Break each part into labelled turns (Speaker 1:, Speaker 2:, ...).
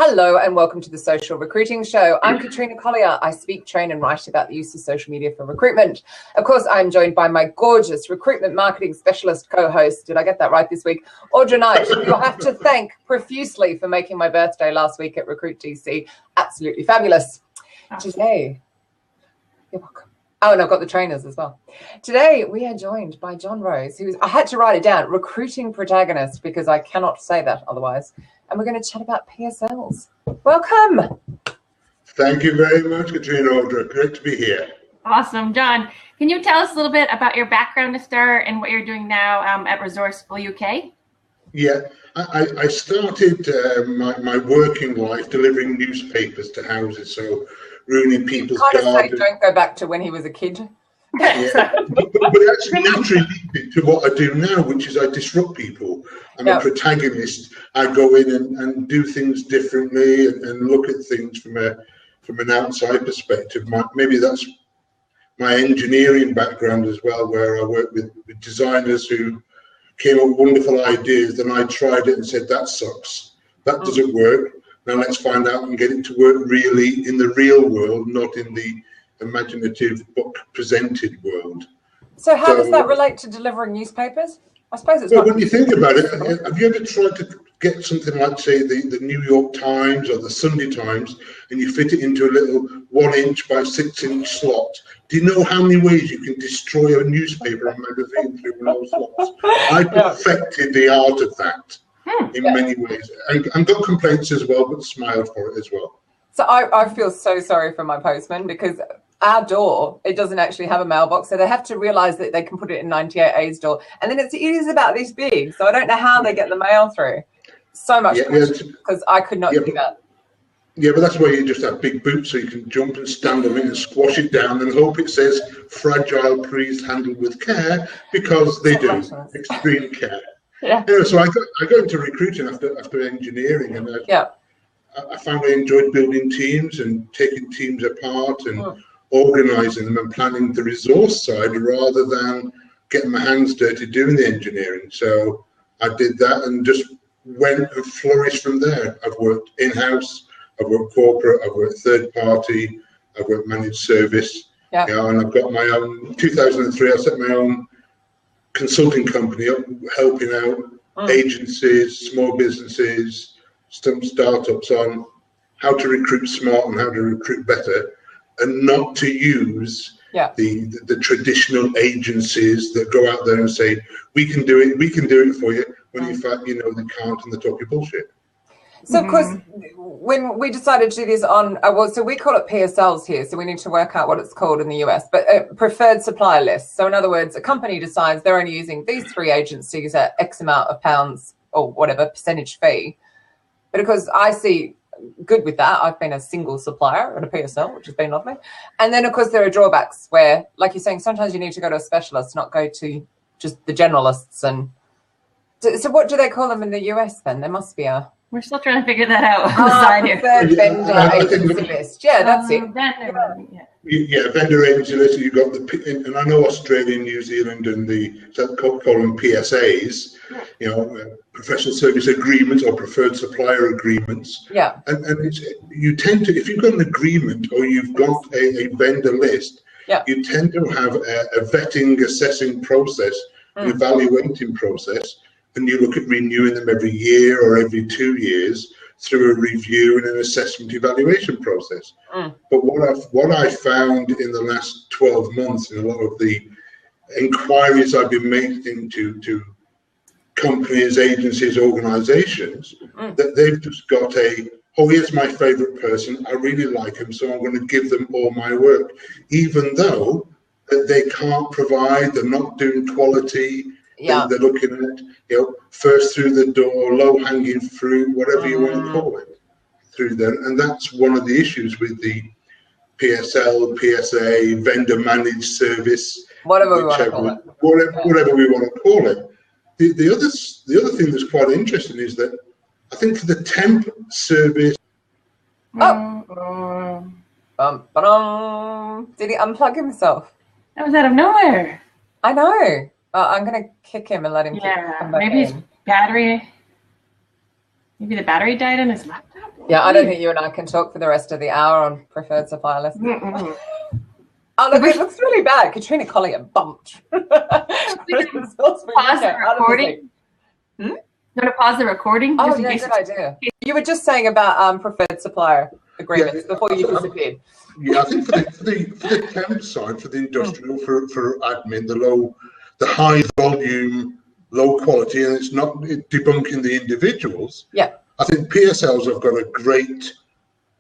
Speaker 1: Hello and welcome to the Social Recruiting Show. I'm Katrina Collier. I speak, train and write about the use of social media for recruitment. Of course, I'm joined by my gorgeous recruitment marketing specialist co-host, did I get that right this week, Audra Knight, who you'll have to thank profusely for making my birthday last week at Recruit DC. Absolutely fabulous. Today, you're welcome. Oh, and I've got the trainers as well. Today, we are joined by John Rose, who's, I had to write it down, recruiting protagonist, because I cannot say that otherwise. And we're going to chat about PSLs. Welcome.
Speaker 2: Thank you very much, Katrina Audra. Great to be here.
Speaker 3: Awesome. John, can you tell us a little bit about your background to start and what you're doing now at Resourceful UK?
Speaker 2: Yeah, I started my working life delivering newspapers to houses, so ruining people's gardens.
Speaker 1: Don't go back to when he was a kid.
Speaker 2: Yeah. but it actually naturally leads to what I do now, which is I disrupt people. I'm a protagonist. I go in and do things differently and look at things from an outside perspective. Maybe that's my engineering background as well, where I work with designers who came up with wonderful ideas. Then I tried it and said, that sucks. That doesn't work. Now let's find out and get it to work really in the real world, not in the imaginative book presented world.
Speaker 1: So how does that relate to delivering newspapers? I suppose it's
Speaker 2: when you think about it, have you ever tried to get something like, say, the New York Times or the Sunday Times, and you fit it into a little 1-inch by 6-inch slot? Do you know how many ways you can destroy a newspaper or magazine through one of those slots? I perfected the art of that in many ways, and got complaints as well, but smiled for it as well.
Speaker 1: So I feel so sorry for my postman, because our door, it doesn't actually have a mailbox, so they have to realize that they can put it in 98A's door, and then it is about this big, so I don't know how they get the mail through. So much because I could not do that.
Speaker 2: Yeah, but that's why you just have big boots, so you can jump and stand on it and squash it down and hope it says fragile, please handle with care, because they do extreme care. So I got into recruiting after engineering, and I found I enjoyed building teams and taking teams apart and organising them and planning the resource side rather than getting my hands dirty doing the engineering. So I did that and just went and flourished from there. I've worked in-house, I've worked corporate, I've worked third party, I've worked managed service. And I've got my own, 2003, I set my own consulting company up, helping out agencies, small businesses, some startups on how to recruit smart and how to recruit better, and not to use the traditional agencies that go out there and say, we can do it for you, when in fact, you know, they can't, and they're talking bullshit.
Speaker 1: So, of course, when we decided to do this on, so we call it PSLs here, so we need to work out what it's called in the US, but preferred supplier list. So in other words, a company decides they're only using these 3 agencies at X amount of pounds or whatever percentage fee. But of course, I see good with that. I've been a single supplier at a PSL, which has been lovely. And then, of course, there are drawbacks where, like you're saying, sometimes you need to go to a specialist, not go to just the generalists. And so what do they call them in the US then? There must be a...
Speaker 3: We're still trying to figure that out on the side here.
Speaker 1: Vendor agency list. Yeah, that's it.
Speaker 2: Vendor agency list. You've got and I know Australia and New Zealand and call them PSAs, you know, professional service agreements or preferred supplier agreements.
Speaker 1: Yeah.
Speaker 2: And you tend to, if you've got an agreement or you've got a vendor list, you tend to have a vetting, assessing process, an evaluating process. And you look at renewing them every year or every 2 years through a review and an assessment evaluation process. But what I found in the last 12 months in a lot of the inquiries I've been making to companies, agencies, organizations, that they've just got here's my favorite person, I really like him, so I'm going to give them all my work, even though they can't provide, they're not doing quality. They're looking at, you know, first through the door, low-hanging fruit, whatever you want to call it, through there. And that's one of the issues with the PSL, PSA, vendor-managed service,
Speaker 1: whatever we want to call
Speaker 2: it. The other thing that's quite interesting is that I think for the temp service...
Speaker 1: Did he unplug himself?
Speaker 3: That was out of nowhere.
Speaker 1: I know. I'm going to kick him and let him come back
Speaker 3: maybe
Speaker 1: in.
Speaker 3: his battery, maybe the battery died on his laptop.
Speaker 1: Yeah, I don't think you and I can talk for the rest of the hour on preferred supplier list.
Speaker 3: Mm-mm.
Speaker 1: Oh, look, it looks really bad. Katrina Collier bumped.
Speaker 3: Pause the recording. You want to pause the recording?
Speaker 1: Oh, yeah, good idea. You were just saying about preferred supplier agreements before you disappeared.
Speaker 2: Yeah, I think for the temp side, for the industrial, for admin, the high volume, low quality, and it's not debunking the individuals.
Speaker 1: Yeah,
Speaker 2: I think PSLs have got a great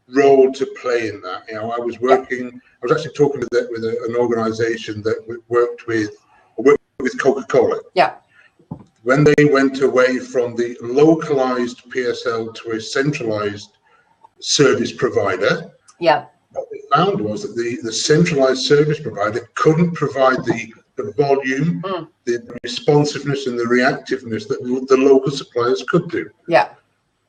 Speaker 2: role to play in that. You know, I was actually talking with an organisation that worked with Coca-Cola.
Speaker 1: Yeah.
Speaker 2: When they went away from the localized PSL to a centralized service provider,
Speaker 1: yeah,
Speaker 2: what they found was that the centralized service provider couldn't provide the volume, the responsiveness and the reactiveness that the local suppliers could do.
Speaker 1: Yeah.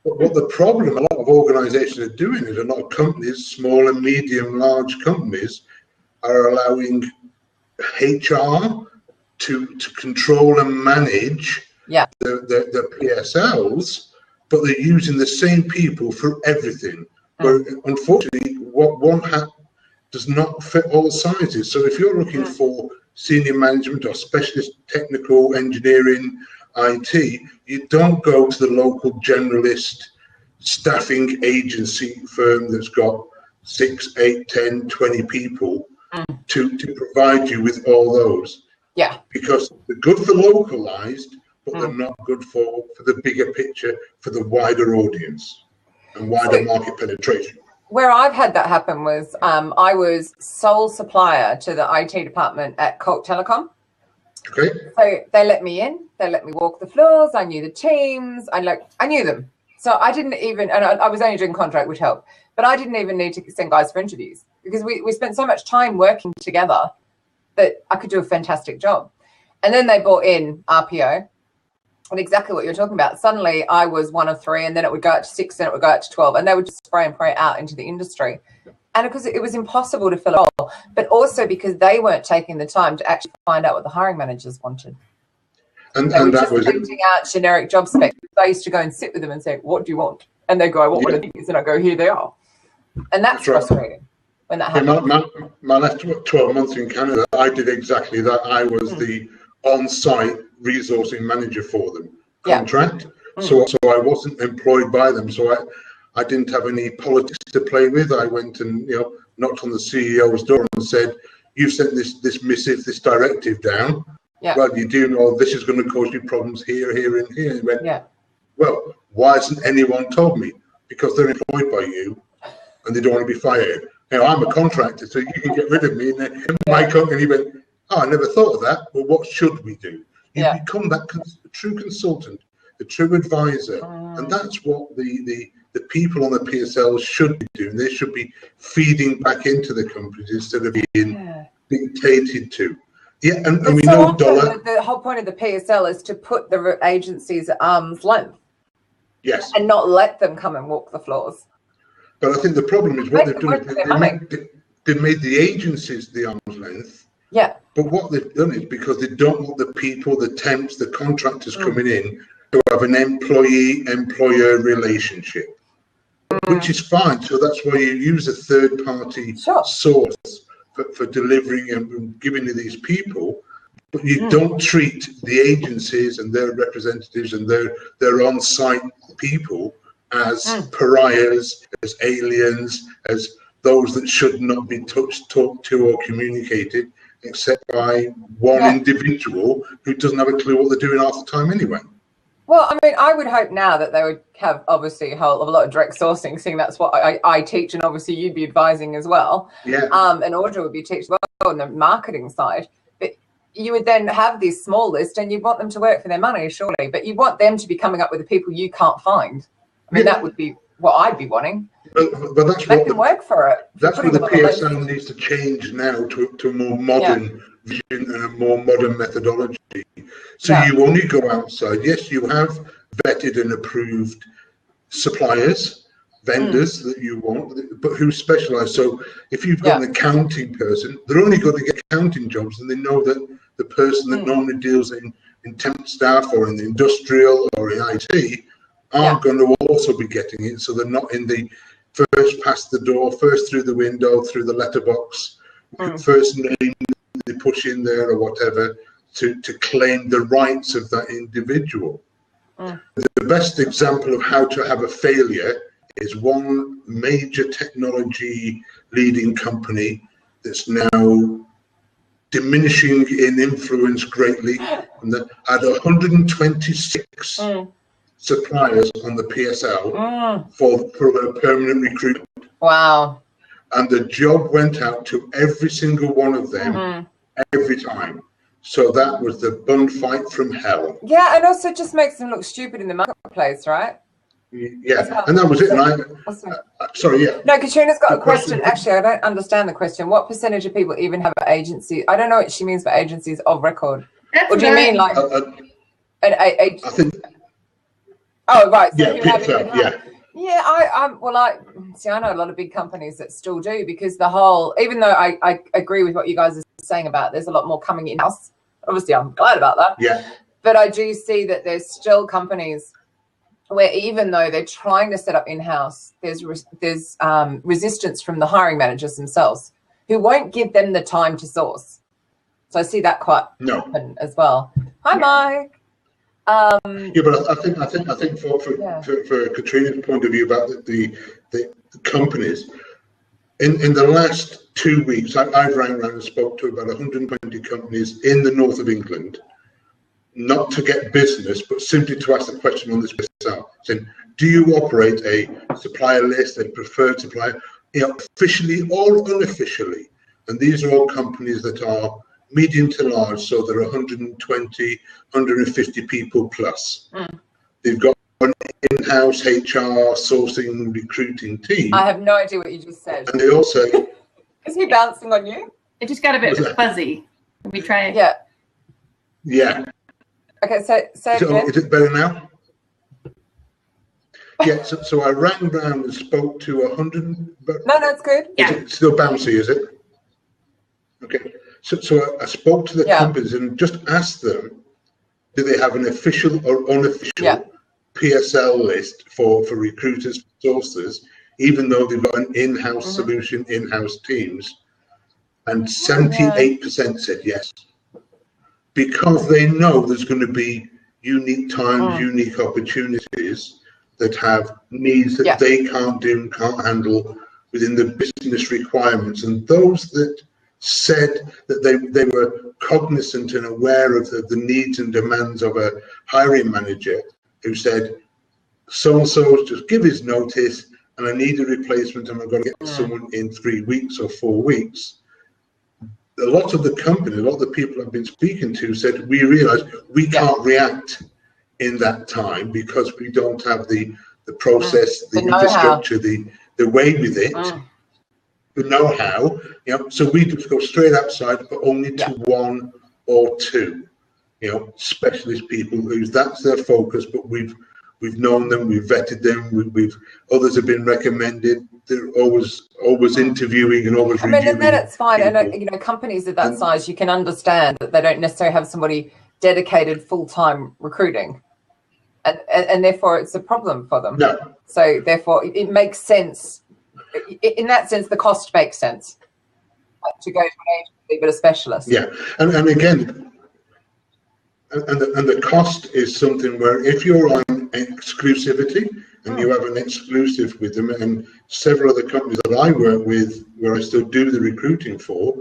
Speaker 2: But what the problem a lot of organizations are doing is a lot of companies, small and medium, large companies, are allowing HR to control and manage the PSLs, but they're using the same people for everything. But unfortunately, what one hat does not fit all sizes. So if you're looking for senior management or specialist technical engineering, IT, you don't go to the local generalist staffing agency firm that's got 6, 8, 10, 20 people to provide you with all those.
Speaker 1: Yeah.
Speaker 2: Because they're good for localized, but they're not good for the bigger picture, for the wider audience and wider market penetration.
Speaker 1: Where I've had that happen was I was sole supplier to the IT department at Colt Telecom.
Speaker 2: Okay.
Speaker 1: So they let me in, they let me walk the floors, I knew the teams, I knew them. So I didn't even, and I was only doing contract, which helped, but I didn't even need to send guys for interviews because we spent so much time working together that I could do a fantastic job. And then they brought in RPO and exactly what you're talking about. Suddenly I was one of 3 and then it would go out to 6 and it would go out to 12 and they would just spray and pray out into the industry. And because it was impossible to fill a role, but also because they weren't taking the time to actually find out what the hiring managers wanted.
Speaker 2: And
Speaker 1: they were
Speaker 2: that
Speaker 1: just
Speaker 2: was
Speaker 1: printing out generic job specs. I used to go and sit with them and say, what do you want? And they go, I want one of these. And I go, here they are. And that's frustrating when that happens.
Speaker 2: My last 12 months in Canada, I did exactly that. I was the on-site resourcing manager for them, contract. So I wasn't employed by them. So I didn't have any politics to play with. I went and knocked on the CEO's door and said, "You've sent this missive, this directive down. Yeah. Well, you do know this is going to cause you problems here, here, and here." And he went, "Well, why hasn't anyone told me?" Because they're employed by you, and they don't want to be fired. I'm a contractor, so you can get rid of me. And in my company, he went, "Oh, I never thought of that. Well, what should we do?" You become that true consultant, a true advisor, and that's what the people on the PSLs should be doing. They should be feeding back into the companies instead of being dictated to. Yeah, and we know
Speaker 1: the whole point of the PSL is to put the agencies at arm's length.
Speaker 2: Yes.
Speaker 1: And not let them come and walk the floors.
Speaker 2: But I think the problem is what they've done is they've made the agencies the arm's length.
Speaker 1: Yeah.
Speaker 2: But what they've done is because they don't want the people, the temps, the contractors coming in to have an employee-employer relationship, which is fine. So that's why you use a third-party source for delivering and giving to these people, but you don't treat the agencies and their representatives and their on-site people as pariahs, as aliens, as those that should not be touched, talked to, or communicated, except by one individual who doesn't have a clue what they're doing half the time anyway.
Speaker 1: Well, I mean, I would hope now that they would have obviously a lot of direct sourcing, seeing that's what I teach, and obviously you'd be advising as well.
Speaker 2: Yeah.
Speaker 1: And Audra would be teaching as well on the marketing side. But you would then have this small list, and you want them to work for their money, surely. But you want them to be coming up with the people you can't find. I mean, that would be what I'd be wanting.
Speaker 2: But that's
Speaker 1: Make them work for it.
Speaker 2: That's what the PSL needs to change now to a more modern vision and a more modern methodology. So you only go outside. Yes, you have vetted and approved suppliers, vendors that you want, but who specialize. So if you've got an accounting person, they're only going to get accounting jobs, and they know that the person that normally deals in temp staff or in the industrial or in IT are going to also be getting it, so they're not in the first past the door, first through the window, through the letterbox, first name they push in there or whatever to claim the rights of that individual. The best example of how to have a failure is one major technology leading company that's now diminishing in influence greatly, and that had 126 suppliers on the PSL for a permanent recruitment.
Speaker 1: Wow.
Speaker 2: And the job went out to every single one of them every time. So that was the bun fight from hell.
Speaker 1: Yeah, and also just makes them look stupid in the marketplace, right?
Speaker 2: Yeah, and that was it. Sorry, yeah.
Speaker 1: No, Katrina's got a question. Actually, I don't understand the question. What percentage of people even have an agency? I don't know what she means by agencies of record.
Speaker 3: That's
Speaker 1: or do you mean like
Speaker 2: I think.
Speaker 1: Oh, right. So
Speaker 2: yeah, PSL, yeah.
Speaker 1: Yeah, I know a lot of big companies that still do, because the whole, even though I agree with what you guys are saying about there's a lot more coming in-house. Obviously, I'm glad about that.
Speaker 2: Yeah.
Speaker 1: But I do see that there's still companies where even though they're trying to set up in-house, there's resistance from the hiring managers themselves who won't give them the time to source. So I see that quite often as well. Hi, Mike.
Speaker 2: Yeah, but I think for Katrina's point of view about the companies, in the last 2 weeks, I've rang around and spoke to about 120 companies in the north of England, not to get business, but simply to ask the question on this PSL, saying, do you operate a supplier list, a preferred supplier, officially or unofficially? And these are all companies that are medium to large, so they're 120, 150 people plus. They've got an in-house HR sourcing recruiting team.
Speaker 1: I have no idea what you just said.
Speaker 2: And they also...
Speaker 1: Is he bouncing on you?
Speaker 3: It just got a bit fuzzy. Let me try it.
Speaker 1: Yeah.
Speaker 2: Yeah.
Speaker 1: Okay, so
Speaker 2: is it better now? Yeah, so I rang round and spoke to 100...
Speaker 1: No, it's good.
Speaker 2: Yeah. Is it still bouncy, is it? Okay. So I spoke to the companies and just asked them, do they have an official or unofficial PSL list for recruiters, sources, even though they've got an in-house solution, in-house teams? And 78% said yes. Because they know there's going to be unique times, unique opportunities that have needs that they can't do and can't handle within the business requirements. And those that said that they were cognizant and aware of the needs and demands of a hiring manager who said, so-and-so just give his notice and I need a replacement and I've got to get someone in 3 weeks or 4 weeks. A lot of the company, a lot of the people I've been speaking to said, we realize we can't react in that time because we don't have the process, the infrastructure, the way with it. The know-how, so we just go straight outside, but only to 1 or 2, specialist people who's that's their focus. But we've known them, we've vetted them, others have been recommended. They're always interviewing and always reviewing.
Speaker 1: And then it's fine. People. And companies of that size, you can understand that they don't necessarily have somebody dedicated full-time recruiting, and therefore it's a problem for them.
Speaker 2: No.
Speaker 1: So therefore, it makes sense. In that sense, the cost makes sense to go to an agency, but a specialist.
Speaker 2: Yeah, and again, and the cost is something where if you're on exclusivity and you have an exclusive with them, and several other companies that I work with, where I still do the recruiting for,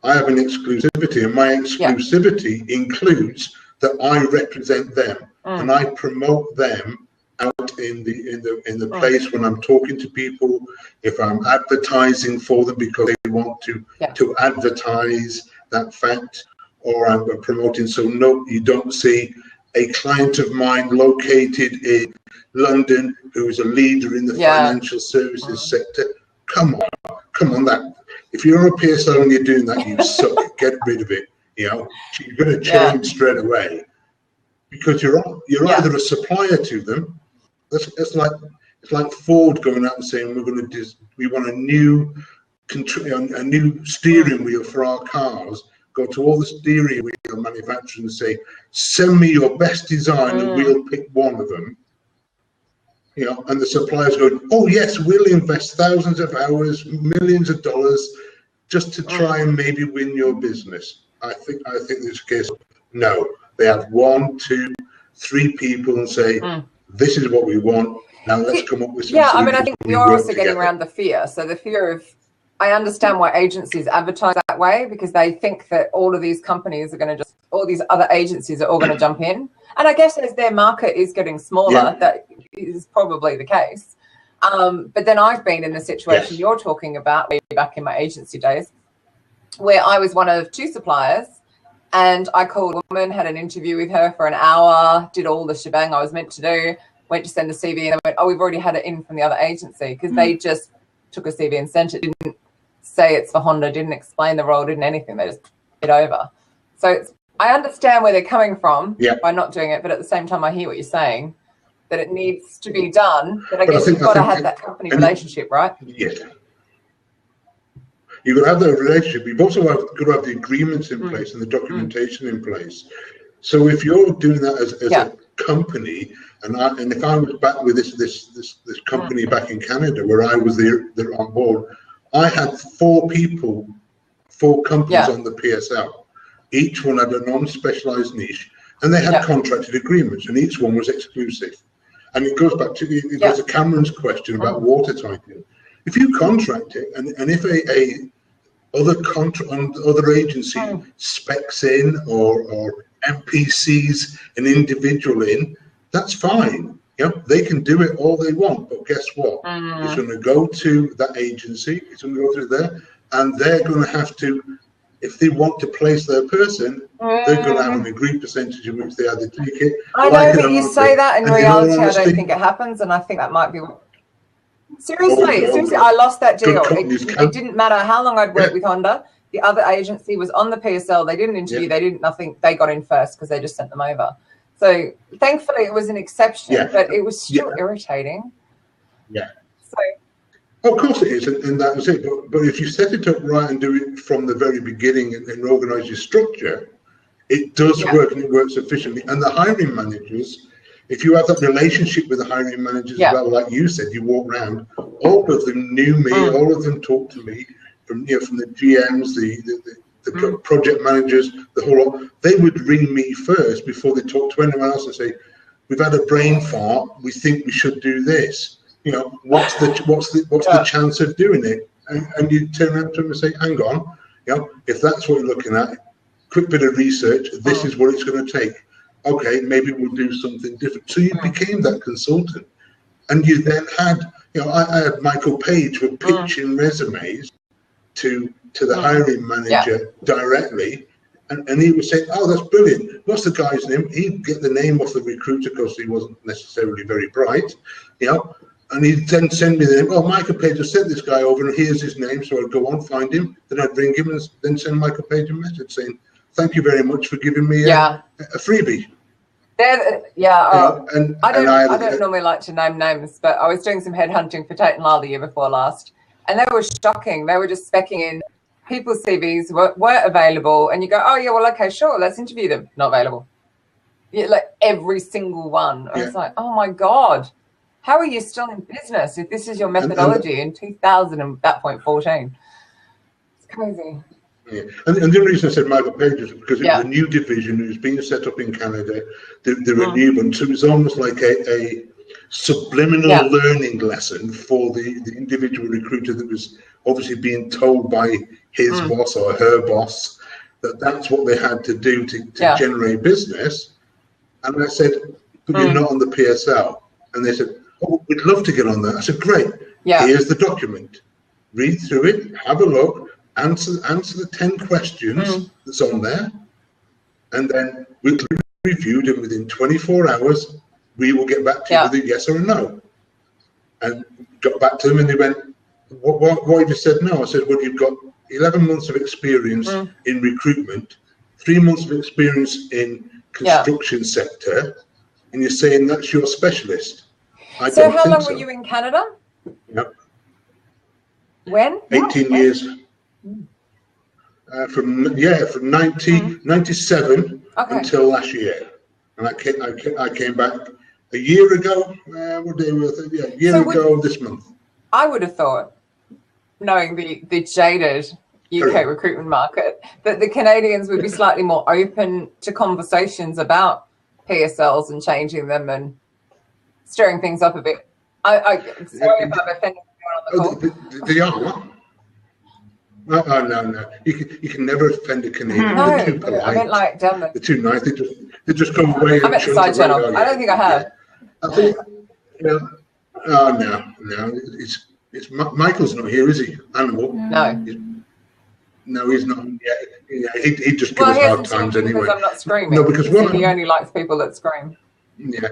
Speaker 2: I have an exclusivity, and my exclusivity includes that I represent them and I promote them out in the place when I'm talking to people, if I'm advertising for them because they want to advertise that fact, or I'm promoting. So no, you don't see a client of mine located in London who is a leader in the financial services sector. Come on, that if you're a PSL and you're doing that, you suck. Get rid of it. You're going to change straight away because you're either a supplier to them. It's like Ford going out and saying we want a new steering wheel for our cars. Go to all the steering wheel manufacturers and say, send me your best design and we'll pick one of them. you know, and the supplier's going, oh yes, we'll invest thousands of hours, millions of dollars, just to try and maybe win your business. I think there's a case of no. They have 1, 2, 3 people and say, this is what we want. Now let's come up with some
Speaker 1: I mean,
Speaker 2: solutions.
Speaker 1: I think you're also getting around the fear. So the fear of, I understand why agencies advertise that way, because they think that all of these companies are going to all these other agencies are all going to jump in. And I guess as their market is getting smaller, that is probably the case. But then I've been in the situation you're talking about way back in my agency days, where I was one of 2 suppliers, and I called a woman, had an interview with her for an hour, did all the shebang I was meant to do, went to send the CV, and they went, oh, we've already had it in from the other agency, because they just took a CV and sent it, didn't say it's for Honda, didn't explain the role, didn't anything, they just it over. So I understand where they're coming from by not doing it, but at the same time I hear what you're saying, that it needs to be done, but I guess you've got to have that company relationship, right?
Speaker 2: Yes. You've got to have that relationship. You've also got to have the agreements in place and the documentation in place. So if you're doing that as a company, and if I was back with this company back in Canada where I was there on board, I had 4 people, 4 companies on the PSL. Each one had a non-specialized niche, and they had contracted agreements, and each one was exclusive. And it goes back to Cameron's question about watertighting. If you contract it, and if other agency specs in or MPCs an individual in, that's fine. They can do it all they want, but guess what? It's going to go to that agency, it's going to go through there, and they're going to have to, if they want to place their person, they're going to have an agreed percentage in which they either take it.
Speaker 1: I know, but you say that in reality, I don't think it happens, and I think that might be. Seriously, I lost that deal. It didn't matter how long I'd worked with Honda. The other agency was on the PSL. They didn't interview. They didn't nothing. They got in first because they just sent them over. So thankfully, it was an exception, but it was still irritating.
Speaker 2: Of course it is, and that was it. But if you set it up right and do it from the very beginning and organise your structure, it does work, and it works efficiently. And the hiring managers, if you have that relationship with the hiring managers as well, like you said, you walk around, all of them knew me, all of them talked to me, from the GMs, the project managers, the whole lot. They would ring me first before they talk to anyone else and say, we've had a brain fart, we think we should do this. What's the chance of doing it? And you turn around to them and say, hang on, if that's what you're looking at, quick bit of research, this is what it's going to take. Okay, maybe we'll do something different. So you became that consultant, and you then had, I had Michael Page with pitching resumes to the hiring manager directly, and he was saying, oh, that's brilliant. What's the guy's name? He'd get the name off the recruiter because he wasn't necessarily very bright, and he'd then send me the name. Oh, Michael Page has sent this guy over, and here's his name. So I'd go on, find him, then I'd ring him, and then send Michael Page a message saying, thank you very much for giving me a freebie.
Speaker 1: I don't normally like to name names, but I was doing some headhunting for Tate & Lyle the year before last, and they were shocking. They were just specking in people's CVs weren't available, and you go, oh yeah, well, okay, sure, let's interview them. Not available. Like every single one. I was like, oh my God, how are you still in business if this is your methodology in 2000 and that point 14? It's crazy.
Speaker 2: Yeah, and the only reason I said Michael Page is because it was a new division. It was being set up in Canada. They were new one, so it was almost like a subliminal learning lesson for the individual recruiter that was obviously being told by his boss or her boss that that's what they had to do to generate business. And I said, but you're not on the PSL. And they said, oh, we'd love to get on that. I said, great. Here's the document. Read through it, have a look. Answer the 10 questions that's on there, and then we'll review them within 24 hours. We will get back to you with a yes or a no. And got back to them, and they went, why have you said no? I said, well, you've got 11 months of experience in recruitment, 3 months of experience in construction sector, and you're saying that's your specialist.
Speaker 1: So how long were you in Canada? When?
Speaker 2: 18 years. From 1997 until last year, and I came back a year ago. What day was it? Yeah, a year ago this month.
Speaker 1: I would have thought, knowing the jaded UK recruitment market, that the Canadians would be slightly more open to conversations about PSLs and changing them and stirring things up a bit. Sorry if I've offended anyone on the call.
Speaker 2: They are. Oh, no. You can never offend a Canadian.
Speaker 1: No,
Speaker 2: they're too polite.
Speaker 1: I meant like Denmark.
Speaker 2: They're too nice. They just come away.
Speaker 1: I meant the side channel. I don't think I have.
Speaker 2: I think, oh no. It's Michael's not here, is he? Animal.
Speaker 1: No.
Speaker 2: No, he's not. Yeah, he just gives us hard times anyway.
Speaker 1: Because I'm not screaming.
Speaker 2: No, because
Speaker 1: he only likes people that scream.
Speaker 2: Yeah.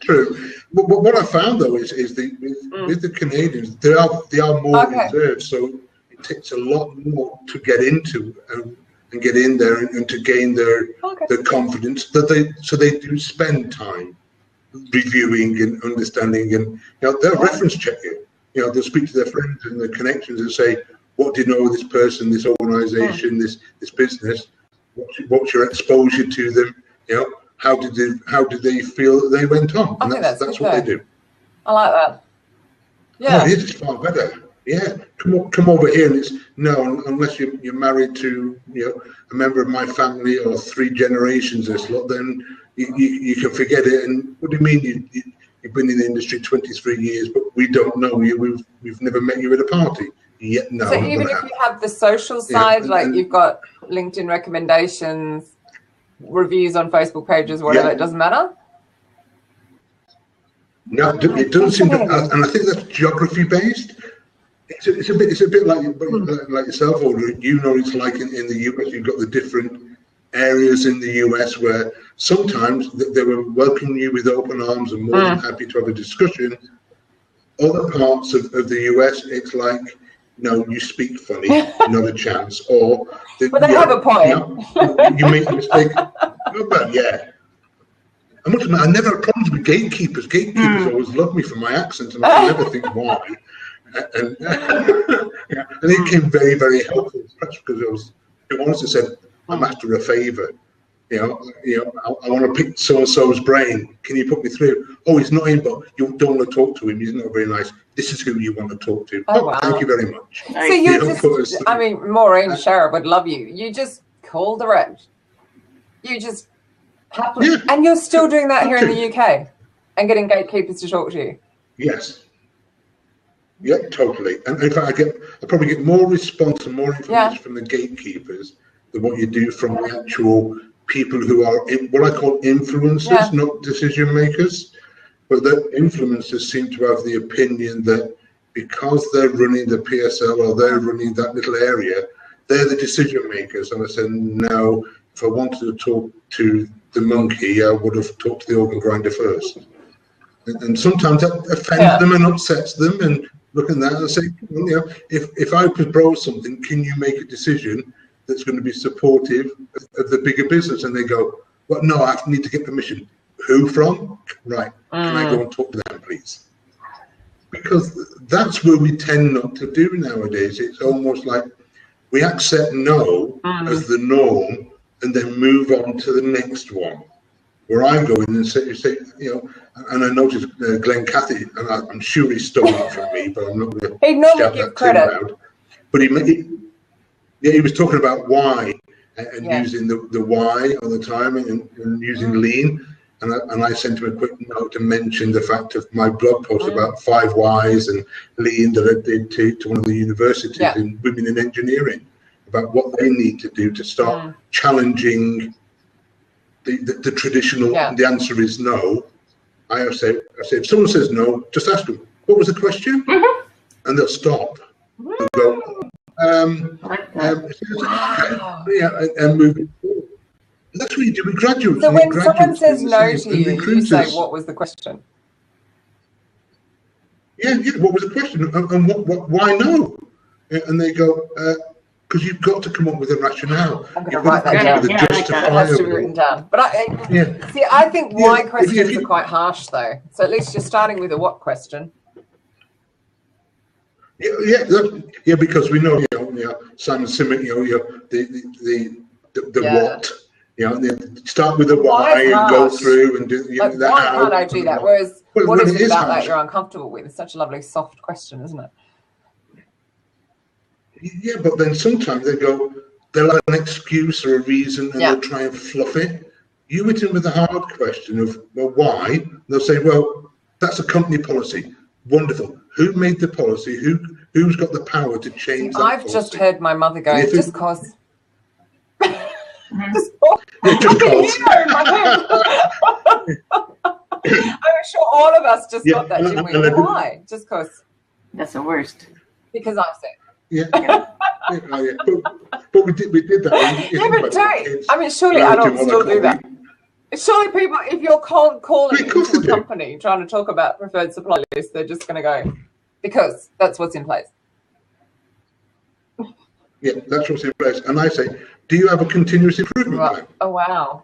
Speaker 2: True. But what I found though is with the Canadians, they are more reserved, so it takes a lot more to get into and get in there and to gain their confidence. So they do spend time reviewing and understanding, and they'll reference check you. They'll speak to their friends and their connections and say, what do you know of this person, this organisation, this business? What's your exposure to them? How did they feel that they went on?
Speaker 1: I think that's what
Speaker 2: they do.
Speaker 1: I like that. Yeah,
Speaker 2: it is far better. Yeah, come over here, and it's no, unless you're married to a member of my family or 3 generations this lot, then you can forget it. And what do you mean you've been in the industry 23 years, but we don't know you? We've never met you at a party. Yet no.
Speaker 1: So even if you have the social side, you've got LinkedIn recommendations, reviews on Facebook pages, whatever, it doesn't matter?
Speaker 2: No, it doesn't seem to, and I think that's geography based. It's a bit like yourself, or it's like in the US. You've got the different areas in the US where sometimes they will welcome you with open arms and more than happy to have a discussion. Other parts of the US, it's like, no, you speak funny, not a chance. Or
Speaker 1: but they have a point.
Speaker 2: You make a mistake. But I never had problems with gatekeepers. Gatekeepers always love me for my accent, and I can never think why. And it came very, very helpful, perhaps because it honestly said, I'm after a favour. I want to pick so and so's brain. Can you put me through? Oh, he's not in, but you don't want to talk to him. He's not very nice. This is who you want to talk to.
Speaker 1: Oh, wow.
Speaker 2: Thank you very much.
Speaker 1: So Maureen Sheriff would love you. You just call direct. You just happily, and you're still doing that here in the UK and getting gatekeepers to talk to you.
Speaker 2: Yes. Yeah, totally. And in fact, I probably get more response and more information from the gatekeepers than what you do from the actual people who are what I call influencers, not decision makers. But the influencers seem to have the opinion that because they're running the PSL or they're running that little area, they're the decision makers. And I said, no, if I wanted to talk to the monkey, I would have talked to the organ grinder first. And sometimes that offends them and upsets them. And look at that and say, if I propose something, can you make a decision that's going to be supportive of the bigger business? And they go, well, no, I need to get permission. Who from? Right. Can I go and talk to them, please? Because that's where we tend not to do nowadays. It's almost like we accept no as the norm and then move on to the next one. Where I go in and say, and I noticed Glenn Cathy, and I'm sure he stole it from me, but I'm not going to shout that credit. But he was talking about why and using the why all the time and using lean. And I sent him a quick note to mention the fact of my blog post about 5 whys and lean that I did to one of the universities in women in engineering about what they need to do to start challenging the traditional. The answer is no. I say if someone says no, just ask them, what was the question? And they'll stop. They'll go, and move it forward. That's what you do with graduates.
Speaker 1: So when someone says no to you, you say, what was the question?
Speaker 2: Yeah, what was the question? And why no? And they go, because you've got to come up with a rationale.
Speaker 1: I'm going to write that down. That has to be written down. But I think why questions are quite harsh, though. So at least you're starting with a what question.
Speaker 2: Because we know, Simon Simmons, the what, You know, they start with the why and go through and do.
Speaker 1: Like, why can't I do that? Whereas, what is it about that you're uncomfortable with? It's such a lovely, soft question, isn't it?
Speaker 2: Yeah, but then sometimes they'll have an excuse or a reason, and they'll try and fluff it. You hit them with a hard question of, well, why? They'll say, well, that's a company policy. Wonderful. Who made the policy? Who's got the power to change that
Speaker 1: I've
Speaker 2: policy?
Speaker 1: just heard my mother go, just cause. Just
Speaker 2: cause.
Speaker 1: I'm sure all of us just got that, didn't we? Why? Just cause.
Speaker 3: That's the worst.
Speaker 1: Because I said.
Speaker 2: Yeah. But we did that.
Speaker 1: Yeah, but don't. I mean, surely adults still do that. Surely people, if you're calling into a company trying to talk about preferred supply list, they're just going to go, because that's what's in place.
Speaker 2: Yeah, that's what's in place. And I say, do you have a continuous improvement plan?
Speaker 1: Oh, wow.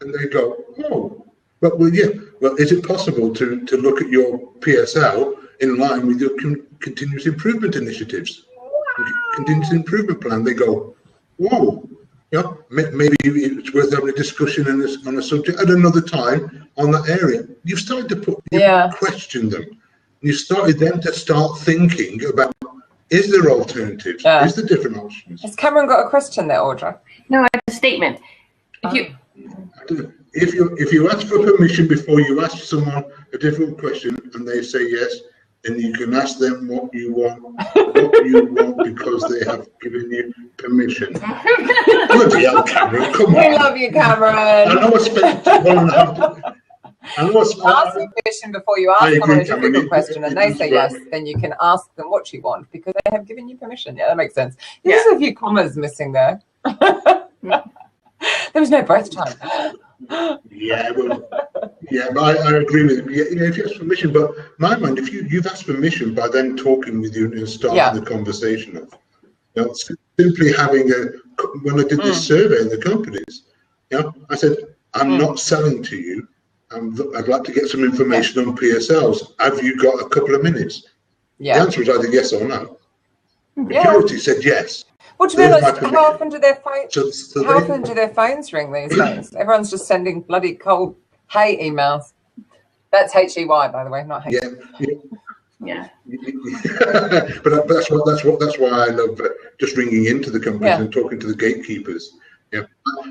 Speaker 2: And they go, oh, but well, yeah. Well, is it possible to look at your PSL in line with your continuous improvement initiatives? Wow. Continuous improvement plan. They go, whoa. You know, maybe it's worth having a discussion on a subject at another time on that area. You've started to question them. You started them to start thinking about, is there alternatives? Is there different options?
Speaker 1: Has Cameron got a question there, Audra?
Speaker 3: No, I have a statement.
Speaker 2: If you ask for permission before you ask someone a difficult question and they say yes, then you can ask them what you want because they have given you permission. Bloody hell, Cameron, come on.
Speaker 1: We love you, Cameron.
Speaker 2: I know I spent 1.5
Speaker 1: ask them permission before you ask someone a difficult question and they say yes, then you can ask them what you want because they have given you permission. Yeah, that makes sense. There's a few commas missing there. There was no breath time.
Speaker 2: Yeah, but I agree with you. Yeah, if you ask permission, but my mind, if you've asked permission by them talking with you and starting the conversation of, you know, simply having when I did this survey in the companies, you know, I said, I'm not selling to you. I'd like to get some information on PSLs. Have you got a couple of minutes? The answer is either yes or no. Majority said yes.
Speaker 1: Well, to be honest, how often do their phones ring these days? Everyone's just sending bloody cold hey emails. That's HEY, by the way, not hey.
Speaker 3: Yeah.
Speaker 2: But that's why I love just ringing into the companies and talking to the gatekeepers. Yeah,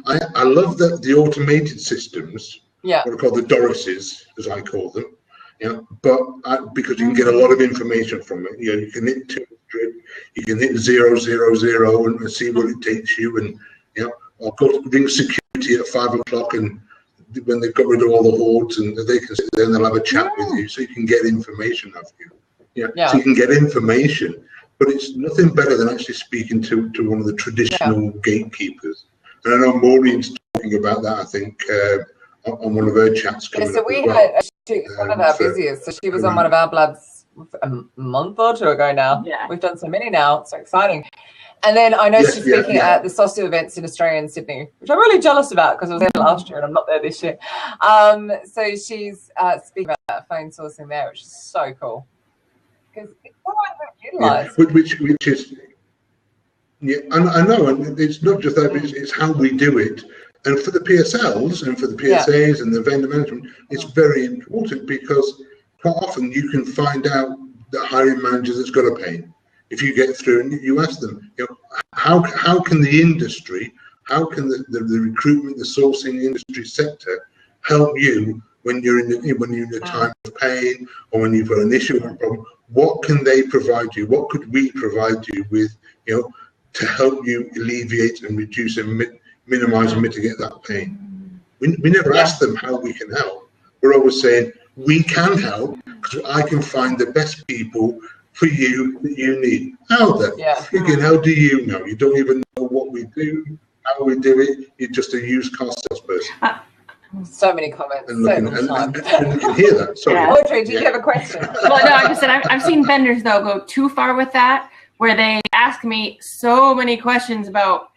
Speaker 2: I love the automated systems. Yeah, what I call the Dorises, as I call them. Yeah, but because you can get a lot of information from it. You know, you can hit 200, you can hit 000 and see where it takes you, and you know, or go to ring security at 5 o'clock, and when they've got rid of all the hordes, and they can sit there and they'll have a chat with you, so you can get information of you. Yeah, so you can get information, but it's nothing better than actually speaking to one of the traditional gatekeepers. And I know Maureen's talking about that. I think on one of her chats coming
Speaker 1: so we had one of our busiest. So she was on one of our bloods a month or two ago now. Yeah, we've done so many now. It's so exciting. And then I know she's speaking at the SOSU events in Australia and Sydney, which I'm really jealous about because I was there last year and I'm not there this year. So she's speaking about phone sourcing there, which is so cool. Because it's all utilised.
Speaker 2: Which is, and I know, and it's not just that, it's how we do it. And for the PSLs and for the PSAs and the vendor management, it's very important because quite often you can find out the hiring manager that's got a pain. If you get through and you ask them, you know, how can the industry, how can the recruitment, the sourcing industry sector help you when you're in a time of pain or when you've got an issue or a problem? What can they provide you? What could we provide you with, you know, to help you alleviate and reduce and minimize and mitigate that pain? We never ask them how we can help. We're always saying we can help because I can find the best people for you that you need. How then? Freaking how do you know? You don't even know what we do, how we do it. You're just a used car salesperson.
Speaker 1: So many comments.
Speaker 2: And you can hear that. Sorry.
Speaker 1: Audrey, do you have a question?
Speaker 3: Well, no, I just said I've seen vendors though go too far with that, where they ask me so many questions about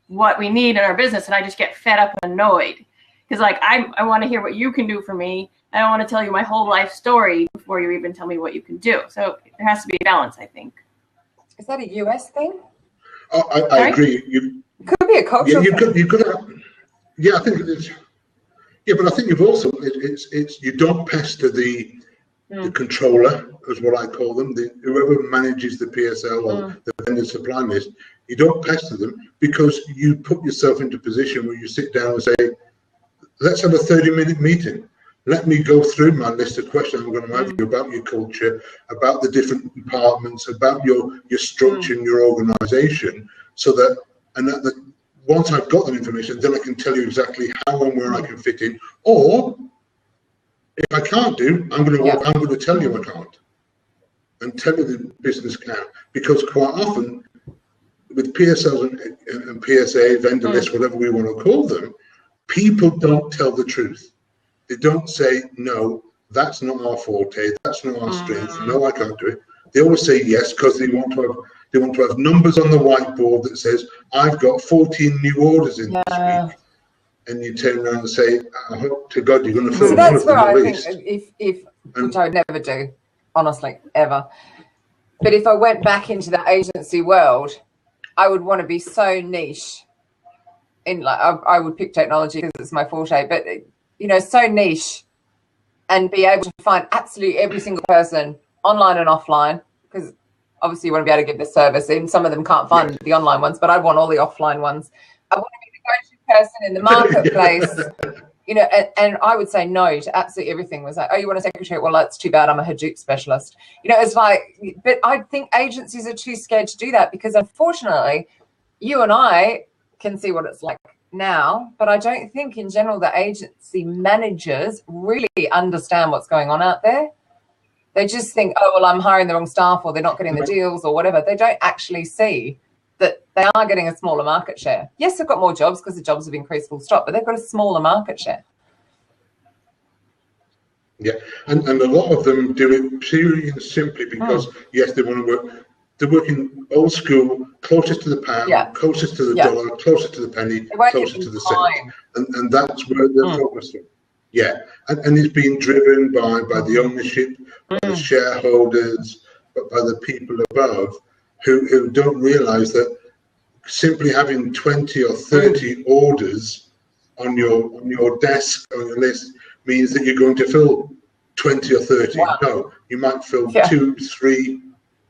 Speaker 3: what we need in our business, and I just get fed up and annoyed because like I want to hear what you can do for me. I don't want to tell you my whole life story before you even tell me what you can do. So there has to be a balance, I think.
Speaker 1: Is that a US thing?
Speaker 2: I agree.
Speaker 1: Could be a cultural thing.
Speaker 2: Yeah, I think it is. Yeah, but I think you've also it's you don't pester the controller, is what I call them, whoever manages the PSL or the vendor supply list. You don't pester them because you put yourself into a position where you sit down and say, let's have a 30-minute meeting. Let me go through my list of questions I'm going to have you about your culture, about the different departments, about your structure and your organisation, so that once I've got that information, then I can tell you exactly how and where I can fit in. Or if I can't do, I'm going to tell you I can't, and tell you the business can't, because quite often with PSLs and PSA, vendor lists, whatever we want to call them, people don't tell the truth. They don't say, no, that's not our forte, that's not our strength, no, I can't do it. They always say yes because they want to have numbers on the whiteboard that says, I've got 14 new orders in this week. And you turn around and say, I hope to God you're going to fill
Speaker 1: so
Speaker 2: one
Speaker 1: that's
Speaker 2: of them
Speaker 1: where
Speaker 2: at
Speaker 1: I
Speaker 2: least.
Speaker 1: think, which I would never do, honestly, ever. But if I went back into the agency world, I would want to be so niche. I would pick technology because it's my forte, but so niche, and be able to find absolutely every single person online and offline, because obviously you want to be able to give the service in. Some of them can't find the online ones, but I'd want all the offline ones. I want to be the go-to person in the marketplace, and I would say no to absolutely everything. Was like, oh, you want a secretary? Well, that's too bad. I'm a Hadoop specialist. It's like, but I think agencies are too scared to do that because unfortunately, you and I can see what it's like now, but I don't think in general the agency managers really understand what's going on out there. They just think, oh, well, I'm hiring the wrong staff, or they're not getting the deals or whatever. They don't actually see that they are getting a smaller market share. Yes, they've got more jobs because the jobs have increased full stop, but they've got a smaller market share.
Speaker 2: Yeah, and a lot of them do it purely and simply because, yes, they want to work. They're working old school, closest to the pound, closest to the dollar, closest to the penny, closest to the cent. And that's where they're focused on. Yeah, and it's being driven by the ownership, by the shareholders, but by the people above who don't realise that simply having 20 or 30 orders on your desk, on your list, means that you're going to fill 20 or 30. Wow. No, you might fill 2, 3,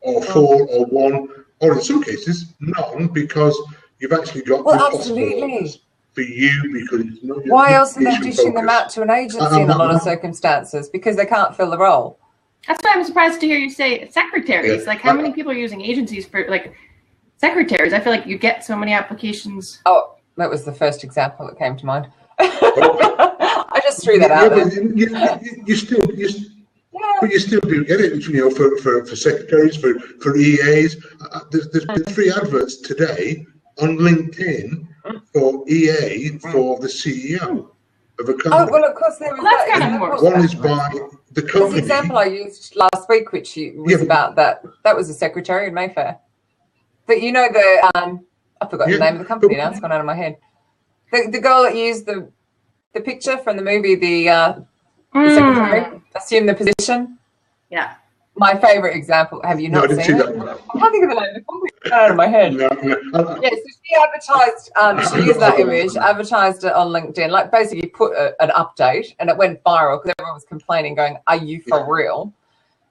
Speaker 2: or 4, or 1, or in some cases none, because you've actually got impossible orders for you, because it's not your
Speaker 1: why else are they dishing them out to an agency in a lot of circumstances? Because they can't fill the role.
Speaker 3: That's why I'm surprised to hear you say secretaries. Yeah. Like, how many people are using agencies for like secretaries? I feel like you get so many applications.
Speaker 1: Oh, that was the first example that came to mind. I just threw that out there.
Speaker 2: But you still do get it, for secretaries, for EAs. There's been 3 adverts today on LinkedIn for EA for the CEO of a company.
Speaker 1: Oh, well, of course, there was that.
Speaker 2: One is by the company.
Speaker 1: The example I used last week, which was about that was a secretary in Mayfair. But I forgot the name of the company now, it's gone out of my head. The girl that used the picture from the movie, the secretary, assume the position.
Speaker 3: Yeah.
Speaker 1: My favourite example. Have you not seen it? I can't think of the name of the company. It's out of my head.
Speaker 2: No.
Speaker 1: Yeah, so she advertised, she used that image, advertised it on LinkedIn, like basically put an update, and it went viral because everyone was complaining, going, are you for real?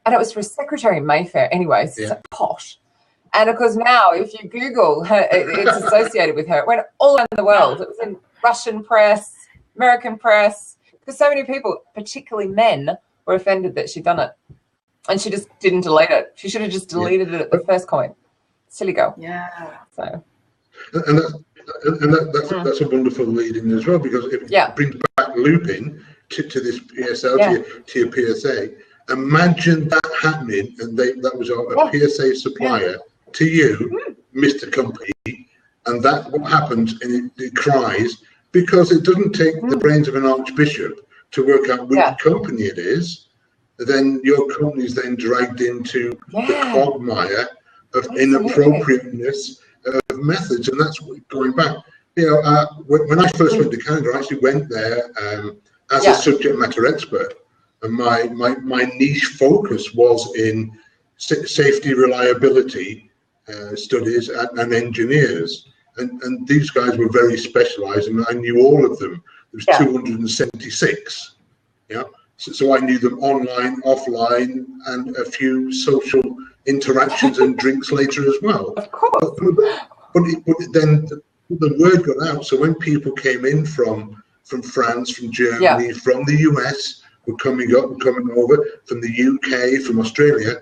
Speaker 1: And it was for a secretary in Mayfair. Anyway, it's like posh. And of course now, if you Google her, it's associated with her. It went all around the world. It was in Russian press, American press, because so many people, particularly men, were offended that she'd done it. And she just didn't delete it. She should have just deleted it at the first comment. Silly girl.
Speaker 3: Yeah.
Speaker 1: So.
Speaker 2: And that's a wonderful lead in as well, because it brings back looping to this PSL, to your PSA. Imagine that happening, and that was a PSA supplier to you, Mr. Company, and that what happens, and it cries, because it doesn't take the brains of an archbishop to work out which company it is. Then your company is then dragged into the quagmire of inappropriateness of methods, and that's going back. When I first went to Canada, I actually went there as a subject matter expert, and my niche focus was in safety, reliability studies and engineers. and these guys were very specialised, and I knew all of them. There was 276. Yeah, so I knew them online, offline, and a few social interactions and drinks later as well.
Speaker 1: Of course.
Speaker 2: But then the word got out. So when people came in from France, from Germany, from the US, were coming over, from the UK, from Australia,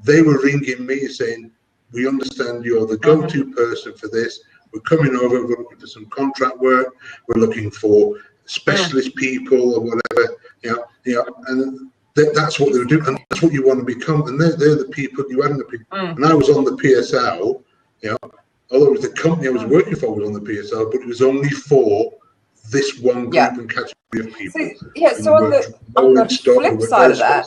Speaker 2: they were ringing me saying, "We understand you're the go-to person for this. We're coming over. We're looking for some contract work. We're looking for specialist people or whatever." And that's what they were doing, and that's what you want to become. And they're the people you hadn't. And I was on the PSL. Although it was the company I was working for was on the PSL, but it was only for this one group and category of people.
Speaker 1: So on the flip side of that,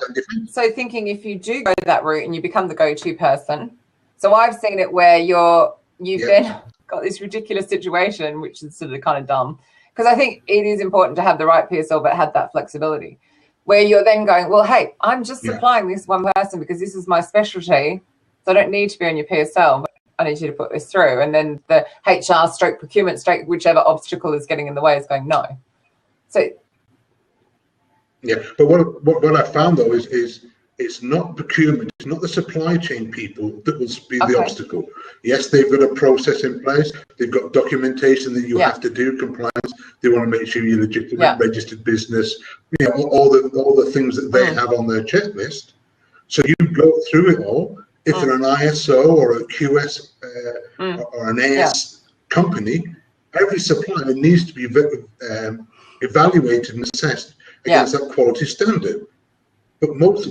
Speaker 1: so thinking if you do go that route and you become the go-to person, so I've seen it where you've then got this ridiculous situation, which is sort of kind of dumb, because I think it is important to have the right PSL, but have that flexibility, where you're then going, well, hey, I'm just supplying this one person because this is my specialty, so I don't need to be on your PSL. I need you to put this through. And then the HR / procurement / whichever obstacle is getting in the way is going, no. So
Speaker 2: but what I found though is it's not procurement, it's not the supply chain people that will be the obstacle. Yes, they've got a process in place, they've got documentation that you have to do, compliance, they want to make sure you're legitimate, registered business, all the things that they have on their checklist. So you go through it all. If they're an ISO or a QS or an AS company, every supplier needs to be evaluated and assessed against that quality standard. But most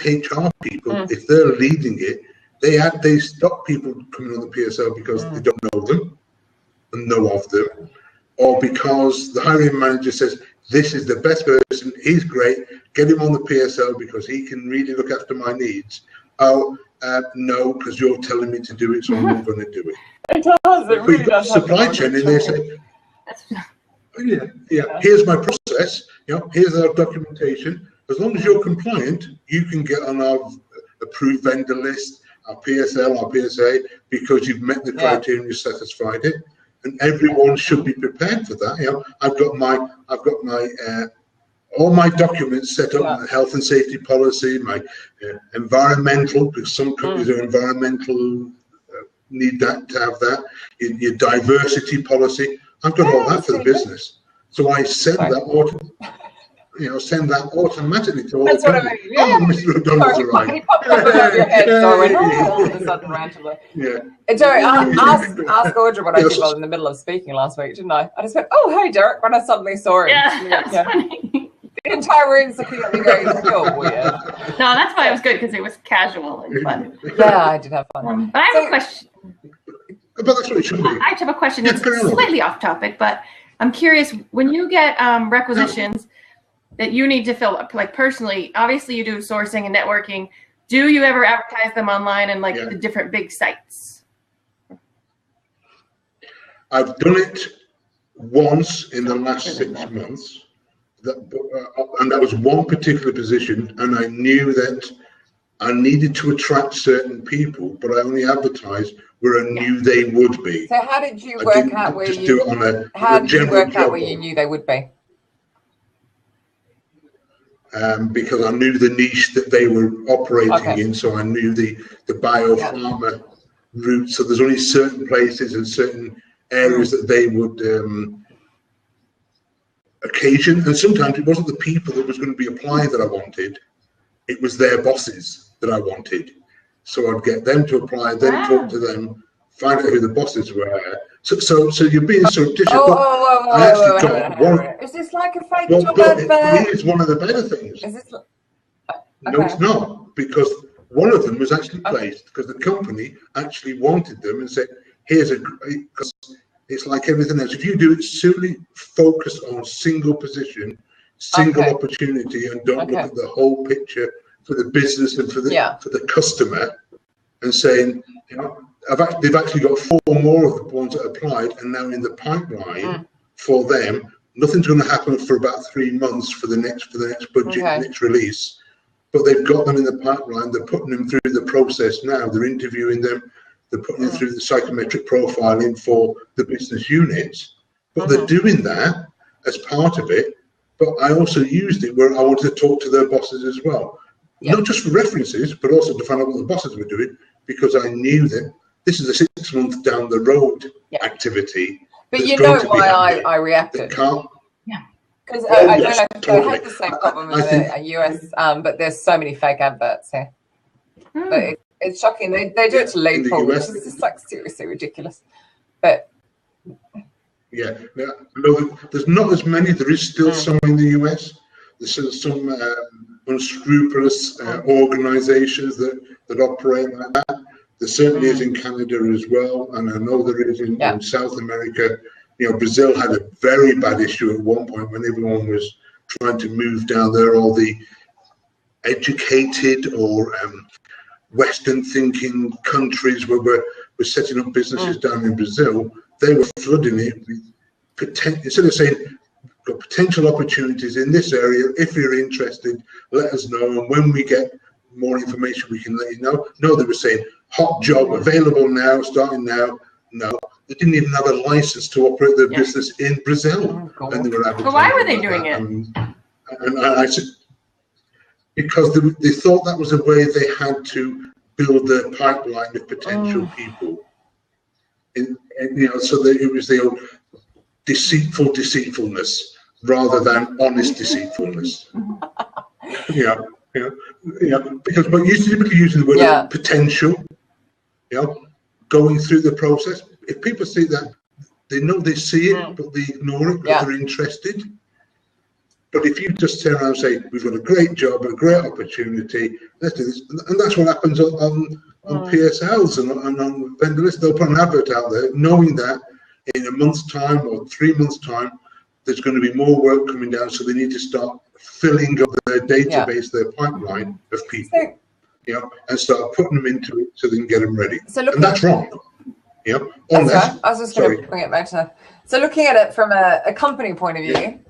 Speaker 2: HR people, if they're leading it, they stop people coming on the PSL because they don't know them and know of them, or because the hiring manager says, "This is the best person, he's great, get him on the PSL because he can really look after my needs." Oh, no, because you're telling me to do it, so I'm not going to do it.
Speaker 1: It does. It really does.
Speaker 2: Supply chain, and they say, here's my process. Here's our documentation. As long as you're compliant, you can get on our approved vendor list, our PSL, our PSA, because you've met the criteria and you satisfied it. And everyone should be prepared for that. I've got my all my documents set up, my health and safety policy, my environmental, because some companies are environmental, need that to have that, your diversity policy. I've got all that for the business. So I send that send that automatically to all the companies. Mr. McDonald's arrived.
Speaker 1: Derek, ask Audra what I did while in the middle of speaking last week, didn't I? I just went, "Oh, hey, Derek," when I suddenly saw him.
Speaker 3: Funny.
Speaker 1: The entire room's looking at me going, "Oh, weird."
Speaker 3: No, that's why it was good, because it was casual and fun.
Speaker 1: Yeah, I did have fun.
Speaker 3: But I have a question.
Speaker 2: But that's what it should be.
Speaker 3: I have a question that's slightly off topic, but I'm curious, when you get requisitions that you need to fill up, like personally, obviously you do sourcing and networking. Do you ever advertise them online and the different big sites?
Speaker 2: I've done it once in the last 6 months. And that was one particular position, and I knew that I needed to attract certain people, but I only advertised where I knew they would be.
Speaker 1: So how did you work out where you do it on you knew they would be?
Speaker 2: Because I knew the niche that they were operating in, so I knew the biopharma route. So there's only certain places and certain areas that they would occasion, and sometimes it wasn't the people that was going to be applying that I wanted, it was their bosses that I wanted. So I'd get them to apply, then talk to them, find out who the bosses were. So you're being so difficult.
Speaker 1: Is this like a fake job advert?
Speaker 2: It is one of the better things.
Speaker 1: Is this?
Speaker 2: No, it's not, because one of them was actually placed because the company actually wanted them and said, "Here's because it's like everything else. If you do it solely focus on single position, single opportunity, and don't look at the whole picture for the business and for the customer, and saying, they've actually got 4 more of the ones that applied and now in the pipeline for them. Nothing's going to happen for about 3 months for the next budget, next release, but they've got them in the pipeline. They're putting them through the process now. They're interviewing them. They're putting it through the psychometric profiling for the business units, but they're doing that as part of it. But I also used it where I wanted to talk to their bosses as well, not just for references, but also to find out what the bosses were doing, because I knew that this is a 6 month down the road activity.
Speaker 1: But you know why I reacted. Because I don't know if they have the same problem in the US, but there's so many fake adverts here. But it's shocking. They do it to lead pool, which is just like seriously ridiculous. But
Speaker 2: no, there's not as many. There is still some in the US. There's still some unscrupulous organisations that operate like that. There certainly is in Canada as well, and I know there is in South America. You know, Brazil had a very bad issue at one point when everyone was trying to move down there. All the educated or Western-thinking countries were setting up businesses down in Brazil. They were flooding it with instead of saying, got potential opportunities in this area. If you're interested, let us know, and when we get more information, we can let you know. No, they were saying hot job available now, starting now. No, they didn't even have a license to operate their business in Brazil, and they were advertising.
Speaker 3: But why were they doing it?
Speaker 2: And I said, because they thought that was a way they had to build their pipeline of potential people. And you know, so that it was the old deceitfulness rather than honest deceitfulness. Because what you typically using the word potential, going through the process. If people see that, they know they see it, but they ignore it because they're interested. But if you just turn around and say, we've got a great job, a great opportunity, let's do this. And that's what happens on PSLs and on vendor lists. They'll put an advert out there knowing that in a month's time or 3 months' time, there's going to be more work coming down. So they need to start filling up their database, their pipeline of people, and start putting them into it so they can get them ready. And that's wrong.
Speaker 1: I was just going to bring it back to that. So looking at it from a company point of view,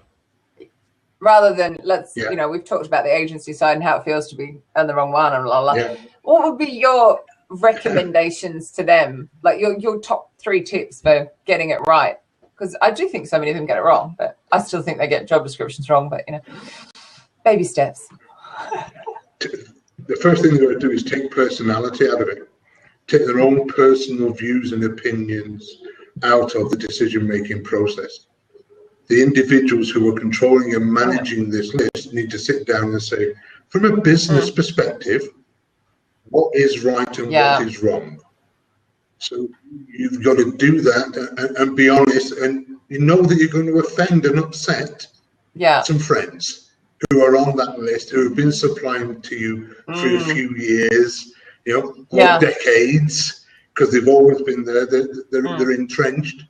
Speaker 1: rather than we've talked about the agency side and how it feels to be on the wrong one and blah, blah, blah. What would be your recommendations to them? Like your top 3 tips for getting it right? Because I do think so many of them get it wrong, but I still think they get job descriptions wrong, but baby steps.
Speaker 2: The first thing they've got to do is take personality out of it. Take their own personal views and opinions out of the decision-making process. The individuals who are controlling and managing this list need to sit down and say, from a business perspective, what is right and what is wrong? So you've got to do that and be honest, and you know that you're going to offend and upset some friends who are on that list, who have been supplying to you for a few years, or decades, because they've always been there. They're entrenched.